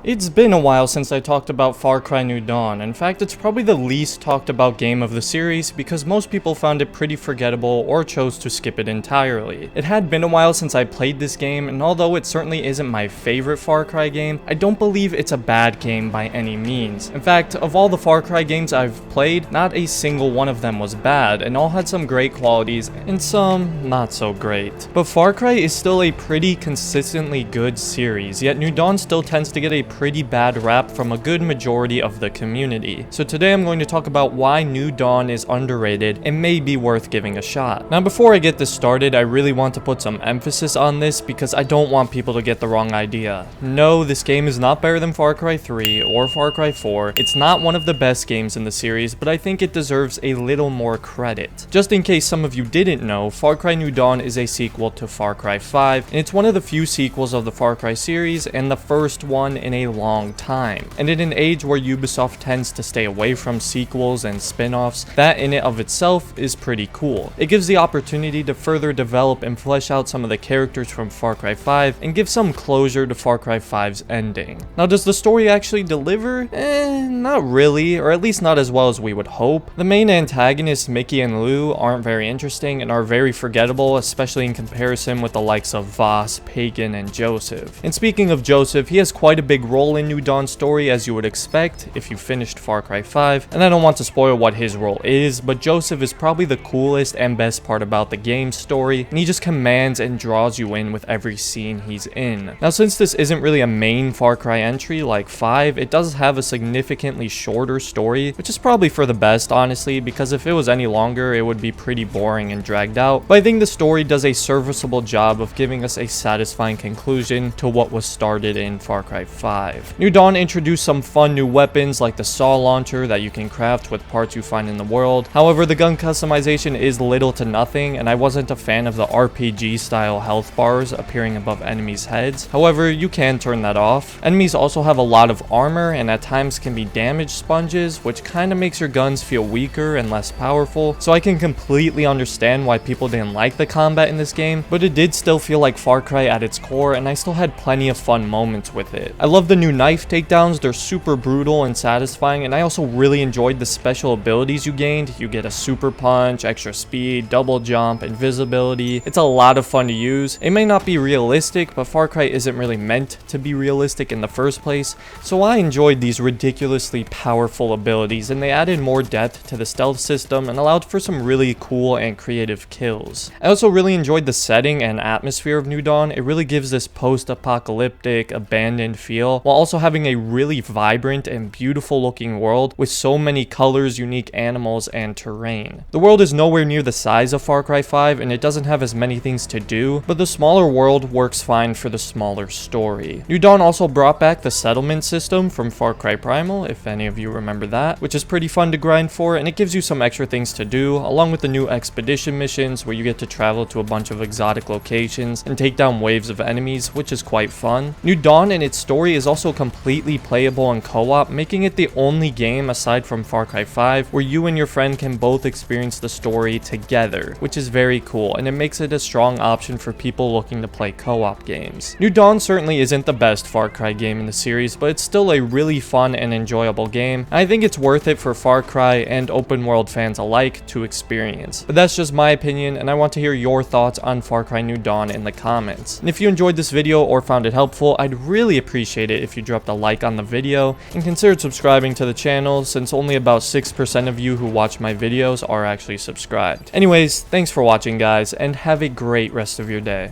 It's been a while since I talked about Far Cry New Dawn. In fact, it's probably the least talked about game of the series because most people found it pretty forgettable or chose to skip it entirely. It had been a while since I played this game, and although it certainly isn't my favorite Far Cry game, I don't believe it's a bad game by any means. In fact, of all the Far Cry games I've played, not a single one of them was bad, and all had some great qualities and some not so great. But Far Cry is still a pretty consistently good series, yet New Dawn still tends to get a pretty bad rap from a good majority of the community. So today I'm going to talk about why New Dawn is underrated and may be worth giving a shot. Now before I get this started, I really want to put some emphasis on this because I don't want people to get the wrong idea. No, this game is not better than Far Cry 3 or Far Cry 4. It's not one of the best games in the series, but I think it deserves a little more credit. Just in case some of you didn't know, Far Cry New Dawn is a sequel to Far Cry 5, and it's one of the few sequels of the Far Cry series and the first one in a long time. And in an age where Ubisoft tends to stay away from sequels and spin-offs, that in and of itself is pretty cool. It gives the opportunity to further develop and flesh out some of the characters from Far Cry 5 and give some closure to Far Cry 5's ending. Now, does the story actually deliver? Not really, or at least not as well as we would hope. The main antagonists, Mickey and Lou, aren't very interesting and are very forgettable, especially in comparison with the likes of Voss, Pagan, and Joseph. And speaking of Joseph, he has quite a big role in New Dawn's story, as you would expect if you finished Far Cry 5, and I don't want to spoil what his role is, but Joseph is probably the coolest and best part about the game's story, and he just commands and draws you in with every scene he's in. Now, since this isn't really a main Far Cry entry like 5, it does have a significantly shorter story, which is probably for the best, honestly, because if it was any longer, it would be pretty boring and dragged out, but I think the story does a serviceable job of giving us a satisfying conclusion to what was started in Far Cry 5. New Dawn introduced some fun new weapons like the saw launcher that you can craft with parts you find in the world. However, the gun customization is little to nothing, and I wasn't a fan of the RPG style health bars appearing above enemies' heads. However, you can turn that off. Enemies also have a lot of armor and at times can be damage sponges, which kind of makes your guns feel weaker and less powerful, so I can completely understand why people didn't like the combat in this game, but it did still feel like Far Cry at its core, and I still had plenty of fun moments with it. I love the new knife takedowns. They're super brutal and satisfying, and I also really enjoyed the special abilities you gained. You get a super punch, extra speed, double jump, invisibility. It's a lot of fun to use. It may not be realistic, but Far Cry isn't really meant to be realistic in the first place, so I enjoyed these ridiculously powerful abilities, and they added more depth to the stealth system and allowed for some really cool and creative kills. I also really enjoyed the setting and atmosphere of New Dawn. It really gives this post-apocalyptic, abandoned feel, while also having a really vibrant and beautiful looking world with so many colors, unique animals, and terrain. The world is nowhere near the size of Far Cry 5, and it doesn't have as many things to do, but the smaller world works fine for the smaller story. New Dawn also brought back the settlement system from Far Cry Primal, if any of you remember that, which is pretty fun to grind for, and it gives you some extra things to do, along with the new expedition missions where you get to travel to a bunch of exotic locations and take down waves of enemies, which is quite fun. New Dawn and its story is also completely playable in co-op, making it the only game aside from Far Cry 5 where you and your friend can both experience the story together, which is very cool, and it makes it a strong option for people looking to play co-op games. New Dawn certainly isn't the best Far Cry game in the series, but it's still a really fun and enjoyable game. I think it's worth it for Far Cry and open world fans alike to experience. But that's just my opinion, and I want to hear your thoughts on Far Cry New Dawn in the comments. And if you enjoyed this video or found it helpful, I'd really appreciate it if you dropped a like on the video and considered subscribing to the channel, since only about 6% of you who watch my videos are actually subscribed. Anyways, thanks for watching guys, and have a great rest of your day.